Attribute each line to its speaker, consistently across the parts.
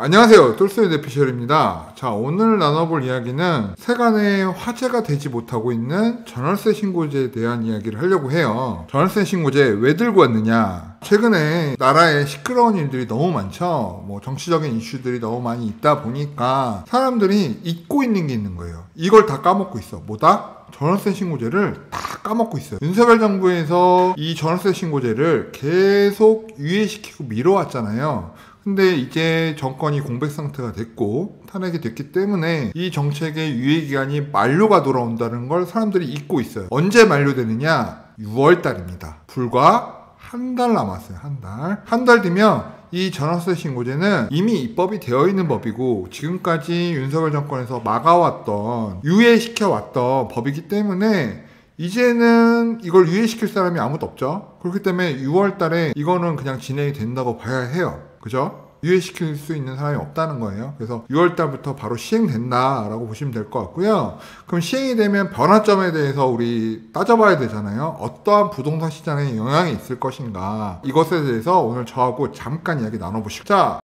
Speaker 1: 안녕하세요, 똘소이 대피셜입니다. 자, 오늘 나눠볼 이야기는 세간에 화제가 되지 못하고 있는 전월세 신고제에 대한 이야기를 하려고 해요. 전월세 신고제 왜 들고 왔느냐? 최근에 나라에 시끄러운 일들이 너무 많죠. 정치적인 이슈들이 너무 많이 있다 보니까 사람들이 잊고 있는 게 있는 거예요. 이걸 다 까먹고 있어. 뭐다? 전월세 신고제를 다 까먹고 있어요. 윤석열 정부에서 이 전월세 신고제를 계속 유예시키고 미뤄왔잖아요. 근데 이제 정권이 공백 상태가 됐고 탄핵이 됐기 때문에 이 정책의 유예기간이 만료가 돌아온다는 걸 사람들이 잊고 있어요. 언제 만료되느냐? 6월달입니다. 불과 한 달 남았어요. 한 달 뒤면 이 전월세 신고제는 이미 입법이 되어 있는 법이고 지금까지 윤석열 정권에서 막아왔던 유예시켜왔던 법이기 때문에 이제는 이걸 유예시킬 사람이 아무도 없죠. 그렇기 때문에 6월 달에 이거는 그냥 진행이 된다고 봐야 해요. 그죠? 유예시킬 수 있는 사람이 없다는 거예요. 그래서 6월 달부터 바로 시행된다라고 보시면 될 것 같고요. 그럼 시행이 되면 변화점에 대해서 우리 따져봐야 되잖아요. 어떠한 부동산 시장에 영향이 있을 것인가. 이것에 대해서 오늘 저하고 잠깐 이야기 나눠보시죠.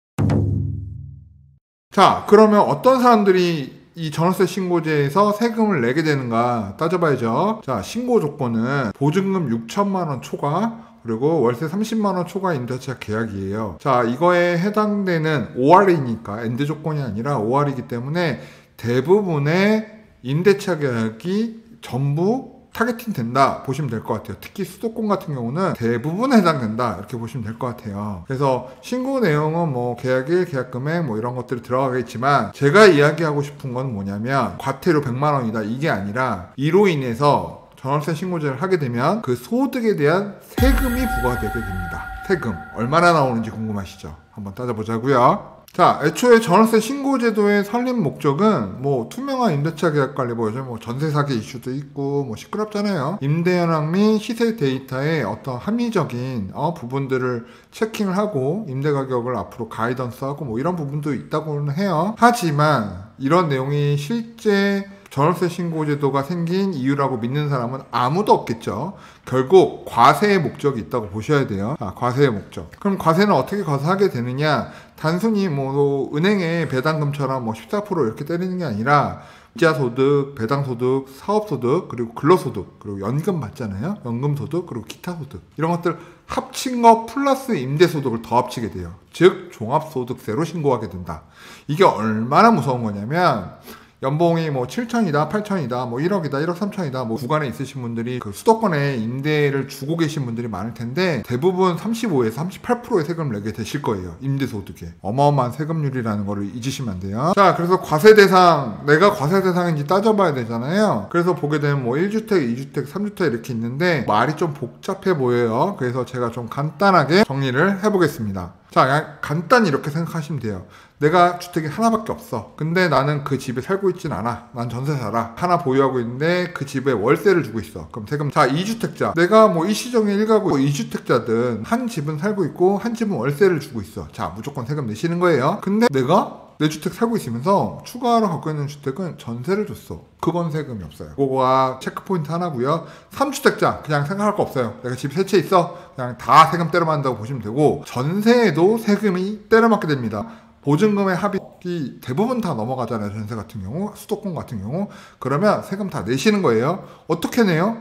Speaker 1: 자, 그러면 어떤 사람들이 이 전월세 신고제에서 세금을 내게 되는가 따져봐야죠. 자, 신고 조건은 보증금 6천만 원 초과 그리고 월세 30만 원 초과 임대차 계약이에요. 자, 이거에 해당되는 5할이니까 엔드 조건이 아니라 5할이기 때문에 대부분의 임대차 계약이 전부 타겟팅 된다 보시면 될 것 같아요. 특히 수도권 같은 경우는 대부분 해당된다 이렇게 보시면 될 것 같아요. 그래서 신고 내용은 계약일, 계약금액 이런 것들이 들어가겠지만 제가 이야기하고 싶은 건 뭐냐면 과태료 100만 원이다 이게 아니라 이로 인해서 전월세 신고제를 하게 되면 그 소득에 대한 세금이 부과되게 됩니다. 세금 얼마나 나오는지 궁금하시죠? 한번 따져보자고요. 자, 애초에 전월세 신고제도의 설립 목적은 투명한 임대차 계약 관리 요즘 전세 사기 이슈도 있고 시끄럽잖아요. 임대 현황 및 시세 데이터의 어떤 합리적인 부분들을 체킹을 하고 임대 가격을 앞으로 가이던스하고 이런 부분도 있다고는 해요. 하지만 이런 내용이 실제 전월세 신고제도가 생긴 이유라고 믿는 사람은 아무도 없겠죠. 결국 과세의 목적이 있다고 보셔야 돼요. 과세의 목적. 그럼 과세는 어떻게 과세하게 되느냐? 단순히 은행의 배당금처럼 14% 이렇게 때리는 게 아니라 이자소득, 배당소득, 사업소득, 그리고 근로소득, 그리고 연금 받잖아요. 연금소득, 그리고 기타소득 이런 것들 합친 거 플러스 임대소득을 더 합치게 돼요. 즉 종합소득세로 신고하게 된다. 이게 얼마나 무서운 거냐면 연봉이 7천이다, 8천이다, 1억이다, 1억 3천이다, 구간에 있으신 분들이 그 수도권에 임대를 주고 계신 분들이 많을 텐데 대부분 35에서 38%의 세금을 내게 되실 거예요. 임대소득에. 어마어마한 세금률이라는 거를 잊으시면 안 돼요. 자, 그래서 과세 대상, 내가 과세 대상인지 따져봐야 되잖아요. 그래서 보게 되면 1주택, 2주택, 3주택 이렇게 있는데 말이 좀 복잡해 보여요. 그래서 제가 좀 간단하게 정리를 해보겠습니다. 자, 그냥 간단히 이렇게 생각하시면 돼요. 내가 주택이 하나밖에 없어. 근데 나는 그 집에 살고 있진 않아. 난 전세 살아. 하나 보유하고 있는데 그 집에 월세를 주고 있어. 그럼 세금. 자, 2주택자. 내가 일시적인 1가구 2주택자든 한 집은 살고 있고 한 집은 월세를 주고 있어. 자, 무조건 세금 내시는 거예요. 근데 내가 내 주택 살고 있으면서 추가로 갖고 있는 주택은 전세를 줬어. 그건 세금이 없어요. 그거가 체크포인트 하나고요. 3주택자 그냥 생각할 거 없어요. 내가 집 세 채 있어. 그냥 다 세금 때려맞는다고 보시면 되고 전세에도 세금이 때려맞게 됩니다. 보증금의 합익이 대부분 다 넘어가잖아요. 전세 같은 경우, 수도권 같은 경우. 그러면 세금 다 내시는 거예요. 어떻게 내요?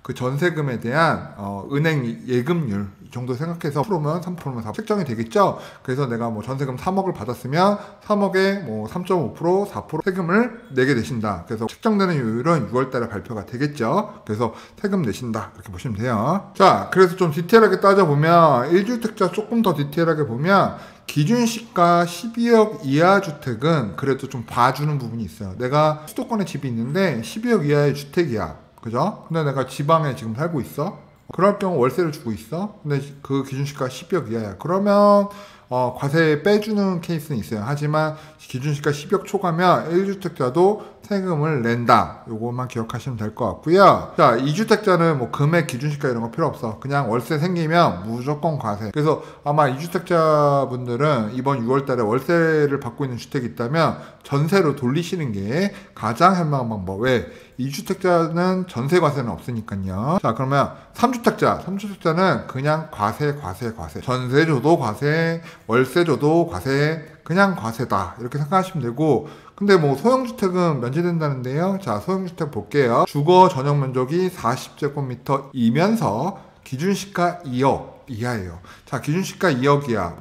Speaker 1: 그 전세금에 대한 은행 예금률 이 정도 생각해서 3%면 3%면 다 책정이 되겠죠. 그래서 내가 전세금 3억을 받았으면 3억에 3.5% 4% 세금을 내게 되신다. 그래서 책정되는 요율은 6월달에 발표가 되겠죠. 그래서 세금 내신다 이렇게 보시면 돼요. 자, 그래서 좀 디테일하게 따져보면 1주택자 조금 더 디테일하게 보면 기준시가 12억 이하 주택은 그래도 좀 봐주는 부분이 있어요. 내가 수도권에 집이 있는데 12억 이하의 주택이야. 그죠? 근데 내가 지방에 지금 살고 있어. 그럴 경우 월세를 주고 있어. 근데 그 기준시가 12억 이하야. 그러면 과세 빼주는 케이스는 있어요. 하지만 기준시가 10억 초과면 1주택자도 세금을 낸다. 요것만 기억하시면 될 것 같고요. 자, 2주택자는 뭐 금액 기준시가 이런 거 필요 없어. 그냥 월세 생기면 무조건 과세. 그래서 아마 2주택자 분들은 이번 6월 달에 월세를 받고 있는 주택이 있다면 전세로 돌리시는 게 가장 현명한 방법. 왜? 2주택자는 전세 과세는 없으니까요. 자, 그러면 3주택자는 그냥 과세. 전세 줘도 과세, 월세 줘도 과세, 그냥 과세다. 이렇게 생각하시면 되고, 근데 뭐 소형주택은 면제된다는데요. 자, 소형주택 볼게요. 주거 전용 면적이 40제곱미터이면서 기준시가 2억 이하예요. 자, 기준시가 2억이야.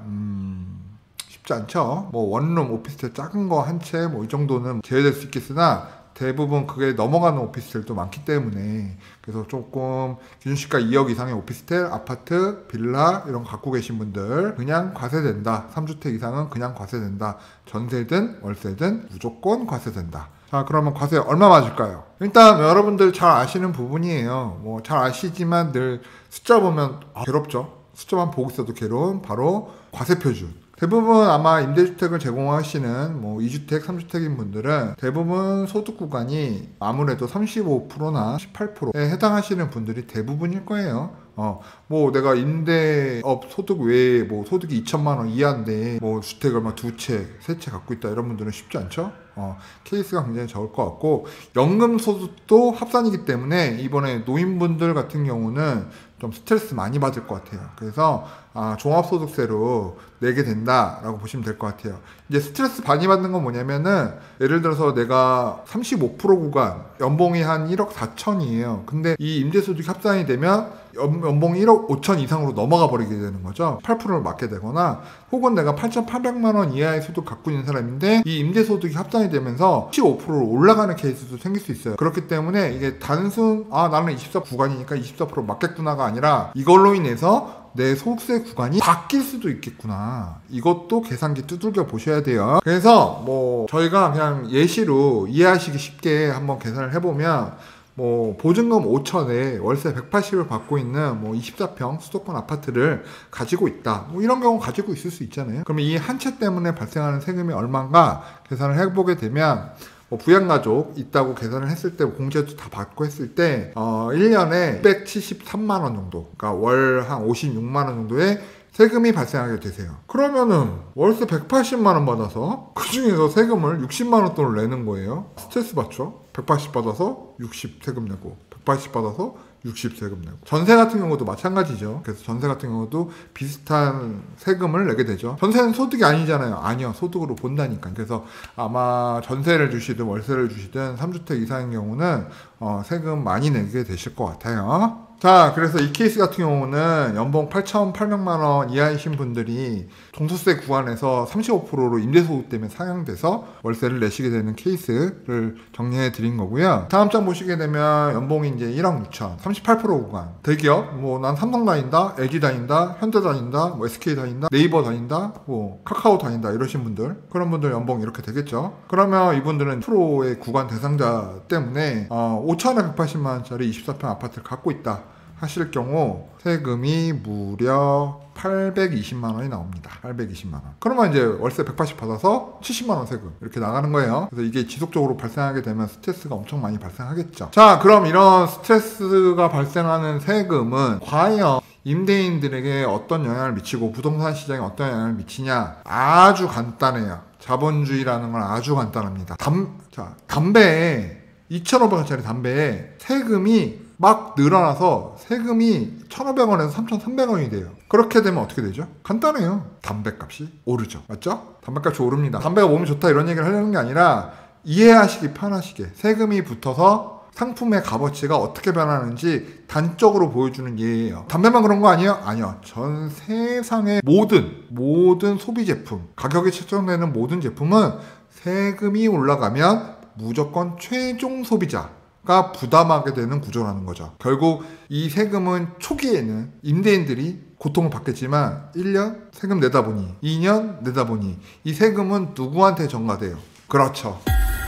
Speaker 1: 쉽지 않죠? 뭐 원룸 오피스텔 작은 거 한 채 뭐 이 정도는 제외될 수 있겠으나 대부분 그게 넘어가는 오피스텔도 많기 때문에 그래서 조금 기준시가 2억 이상의 오피스텔, 아파트, 빌라 이런 거 갖고 계신 분들 그냥 과세된다. 3주택 이상은 그냥 과세된다. 전세든 월세든 무조건 과세된다. 자, 그러면 과세 얼마 맞을까요? 일단 여러분들 잘 아시는 부분이에요. 뭐 잘 아시지만 늘 숫자 보면 괴롭죠. 숫자만 보고 있어도 괴로운 바로 과세 표준. 대부분 아마 임대주택을 제공하시는 뭐 2주택, 3주택인 분들은 대부분 소득 구간이 아무래도 35%나 18%에 해당하시는 분들이 대부분일 거예요. 뭐 내가 임대업 소득 외에 뭐 소득이 2천만 원 이하인데 뭐 주택을 막 2채, 3채 갖고 있다 이런 분들은 쉽지 않죠? 케이스가 굉장히 적을 것 같고 연금 소득도 합산이기 때문에 이번에 노인분들 같은 경우는 좀 스트레스 많이 받을 것 같아요. 그래서 종합소득세로 내게 된다라고 보시면 될 것 같아요. 이제 스트레스 많이 받는 건 뭐냐면은 예를 들어서 내가 35% 구간 연봉이 한 1억 4천이에요. 근데 이 임대소득이 합산이 되면 연봉이 1억 5천 이상으로 넘어가 버리게 되는 거죠. 8%를 맞게 되거나 혹은 내가 8,800만 원 이하의 소득 갖고 있는 사람인데 이 임대소득이 합산이 되면서 15%로 올라가는 케이스도 생길 수 있어요. 그렇기 때문에 이게 단순 나는 24 구간이니까 24% 맞겠구나가 아니라 이걸로 인해서 내 소득세 구간이 바뀔 수도 있겠구나. 이것도 계산기 두들겨 보셔야 돼요. 그래서 뭐 저희가 그냥 예시로 이해하시기 쉽게 한번 계산을 해보면 뭐 보증금 5천에 월세 180을 받고 있는 뭐 24평 수도권 아파트를 가지고 있다. 뭐 이런 경우 가지고 있을 수 있잖아요. 그러면 이 한 채 때문에 발생하는 세금이 얼마인가 계산을 해보게 되면 뭐 부양가족 있다고 계산을 했을 때 공제도 다 받고 했을 때 1년에 673만 원 정도, 그러니까 월 한 56만 원 정도의 세금이 발생하게 되세요. 그러면은 월세 180만 원 받아서 그 중에서 세금을 60만 원 돈을 내는 거예요. 스트레스 받죠? 180 받아서 60 세금 내고 180 받아서 60 세금 내고. 전세 같은 경우도 마찬가지죠. 그래서 전세 같은 경우도 비슷한 세금을 내게 되죠. 전세는 소득이 아니잖아요. 아니요, 소득으로 본다니까. 그래서 아마 전세를 주시든 월세를 주시든 3주택 이상인 경우는 세금 많이 내게 되실 것 같아요. 자, 그래서 이 케이스 같은 경우는 연봉 8,800만 원 이하이신 분들이 종소세 구간에서 35%로 임대소득 때문에 상향돼서 월세를 내시게 되는 케이스를 정리해 드린 거고요. 다음 장 보시게 되면 연봉이 이제 1억 6천, 38% 구간. 대기업, 뭐 난 삼성 다닌다, LG 다닌다, 현대 다닌다, 뭐 SK 다닌다, 네이버 다닌다, 뭐 카카오 다닌다 이러신 분들, 그런 분들 연봉 이렇게 되겠죠. 그러면 이분들은 프로의 구간 대상자 때문에 5천에 180만 원짜리 24평 아파트를 갖고 있다 하실 경우 세금이 무려 820만 원이 나옵니다. 820만 원. 그러면 이제 월세 180 받아서 70만 원 세금 이렇게 나가는 거예요. 그래서 이게 지속적으로 발생하게 되면 스트레스가 엄청 많이 발생하겠죠. 자, 그럼 이런 스트레스가 발생하는 세금은 과연 임대인들에게 어떤 영향을 미치고 부동산 시장에 어떤 영향을 미치냐? 아주 간단해요. 자본주의라는 건 아주 간단합니다. 담배에 2,500원짜리 담배에 세금이 막 늘어나서 세금이 1,500원에서 3,300원이 돼요. 그렇게 되면 어떻게 되죠? 간단해요. 담배값이 오르죠. 맞죠? 담배값이 오릅니다. 담배가 몸에 좋다 이런 얘기를 하려는 게 아니라 이해하시기 편하시게 세금이 붙어서 상품의 값어치가 어떻게 변하는지 단적으로 보여주는 예예요. 담배만 그런 거 아니에요? 아니요. 전 세상의 모든 소비 제품, 가격이 책정되는 모든 제품은 세금이 올라가면 무조건 최종 소비자가 부담하게 되는 구조라는 거죠. 결국 이 세금은 초기에는 임대인들이 고통을 받겠지만 1년 세금 내다 보니 2년 내다 보니 이 세금은 누구한테 전가돼요? 그렇죠.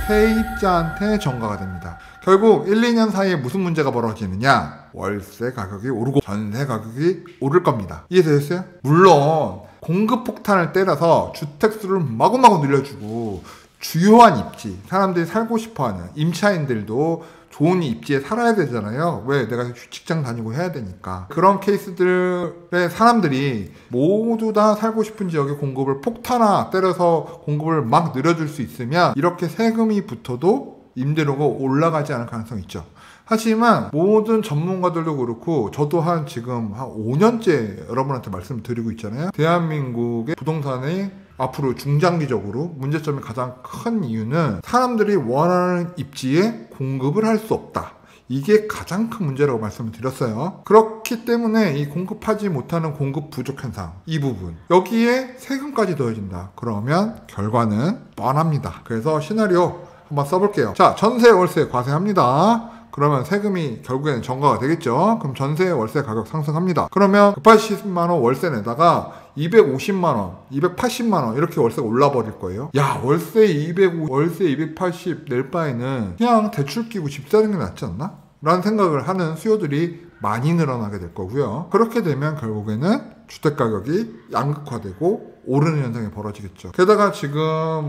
Speaker 1: 세입자한테 전가가 됩니다. 결국 1, 2년 사이에 무슨 문제가 벌어지느냐? 월세 가격이 오르고 전세 가격이 오를 겁니다. 이해되셨어요? 물론 공급 폭탄을 때려서 주택수를 마구마구 늘려주고 주요한 입지, 사람들이 살고 싶어하는 임차인들도 좋은 입지에 살아야 되잖아요. 왜? 내가 직장 다니고 해야 되니까. 그런 케이스들의 사람들이 모두 다 살고 싶은 지역의 공급을 폭탄화 때려서 공급을 막 늘려줄 수 있으면 이렇게 세금이 붙어도 임대료가 올라가지 않을 가능성이 있죠. 하지만 모든 전문가들도 그렇고 저도 지금 한 5년째 여러분한테 말씀을 드리고 있잖아요. 대한민국의 부동산의 앞으로 중장기적으로 문제점이 가장 큰 이유는 사람들이 원하는 입지에 공급을 할 수 없다. 이게 가장 큰 문제라고 말씀을 드렸어요. 그렇기 때문에 이 공급하지 못하는 공급 부족 현상, 이 부분 여기에 세금까지 더해진다. 그러면 결과는 뻔합니다. 그래서 시나리오 한번 써볼게요. 자, 전세 월세 과세합니다. 그러면 세금이 결국에는 전가가 되겠죠. 그럼 전세 월세 가격 상승합니다. 그러면 180만원 월세 내다가 250만원, 280만원 이렇게 월세가 올라버릴 거예요. 야, 월세 250, 월세 280 낼 바에는 그냥 대출 끼고 집 사는 게 낫지 않나? 라는 생각을 하는 수요들이 많이 늘어나게 될 거고요. 그렇게 되면 결국에는 주택가격이 양극화되고 오르는 현상이 벌어지겠죠. 게다가 지금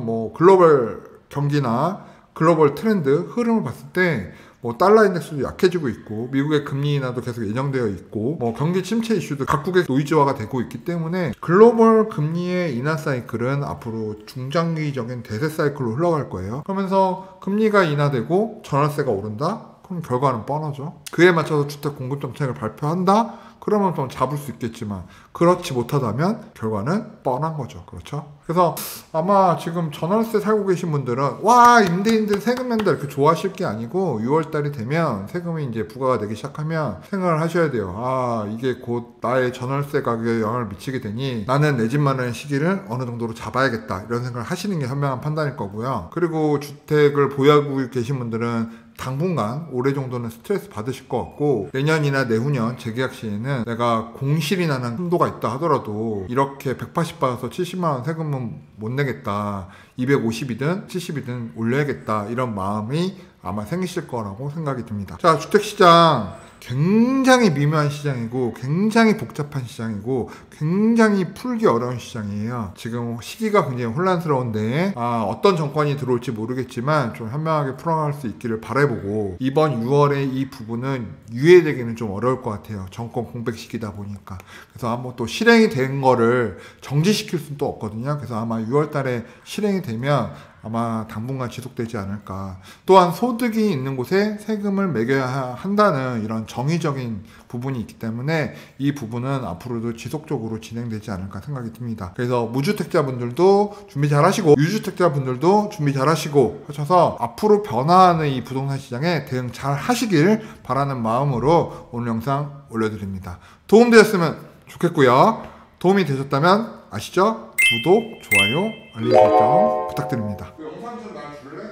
Speaker 1: 뭐 글로벌 경기나 글로벌 트렌드 흐름을 봤을 때 뭐 달러 인덱스도 약해지고 있고 미국의 금리 인하도 계속 예정되어 있고 뭐 경기 침체 이슈도 각국의 노이즈화가 되고 있기 때문에 글로벌 금리의 인하 사이클은 앞으로 중장기적인 대세 사이클로 흘러갈 거예요. 그러면서 금리가 인하되고 전월세가 오른다? 그럼 결과는 뻔하죠. 그에 맞춰서 주택 공급 정책을 발표한다? 그러면 좀 잡을 수 있겠지만 그렇지 못하다면 결과는 뻔한 거죠. 그렇죠? 그래서 아마 지금 전월세 살고 계신 분들은 와, 임대인들 세금 낸다 이렇게 좋아하실 게 아니고 6월달이 되면 세금이 이제 부과가 되기 시작하면 생각을 하셔야 돼요. 아, 이게 곧 나의 전월세 가격에 영향을 미치게 되니 나는 내 집 마련의 시기를 어느 정도로 잡아야겠다 이런 생각을 하시는 게 현명한 판단일 거고요. 그리고 주택을 보유하고 계신 분들은 당분간 올해 정도는 스트레스 받으실 것 같고 내년이나 내후년 재계약 시에는 내가 공실이 나는 한도가 있다 하더라도 이렇게 180 받아서 70만원 세금은 못 내겠다, 250이든 70이든 올려야겠다 이런 마음이 아마 생기실 거라고 생각이 듭니다. 자, 주택시장 굉장히 미묘한 시장이고 굉장히 복잡한 시장이고 굉장히 풀기 어려운 시장이에요. 지금 시기가 굉장히 혼란스러운데 어떤 정권이 들어올지 모르겠지만 좀 현명하게 풀어나갈 수 있기를 바라보고 이번 6월에 이 부분은 유예되기는 좀 어려울 것 같아요. 정권 공백 시기다 보니까. 그래서 아마 또 실행이 된 거를 정지시킬 수는 또 없거든요. 그래서 아마 6월 달에 실행이 되면 아마 당분간 지속되지 않을까. 또한 소득이 있는 곳에 세금을 매겨야 한다는 이런 정의적인 부분이 있기 때문에 이 부분은 앞으로도 지속적으로 진행되지 않을까 생각이 듭니다. 그래서 무주택자분들도 준비 잘 하시고 유주택자분들도 준비 잘 하시고 하셔서 앞으로 변화하는 이 부동산 시장에 대응 잘 하시길 바라는 마음으로 오늘 영상 올려드립니다. 도움되셨으면 좋겠고요. 도움이 되셨다면 아시죠? 구독, 좋아요, 알림 설정 부탁드립니다. 그 영상 좀 나 줄래?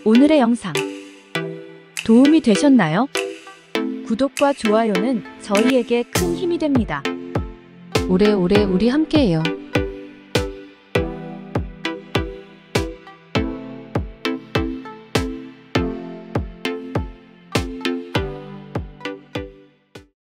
Speaker 2: 오늘의 영상 도움이 되셨나요? 구독과 좋아요는 저희에게 큰 힘이 됩니다.
Speaker 3: 오래오래 우리 함께해요.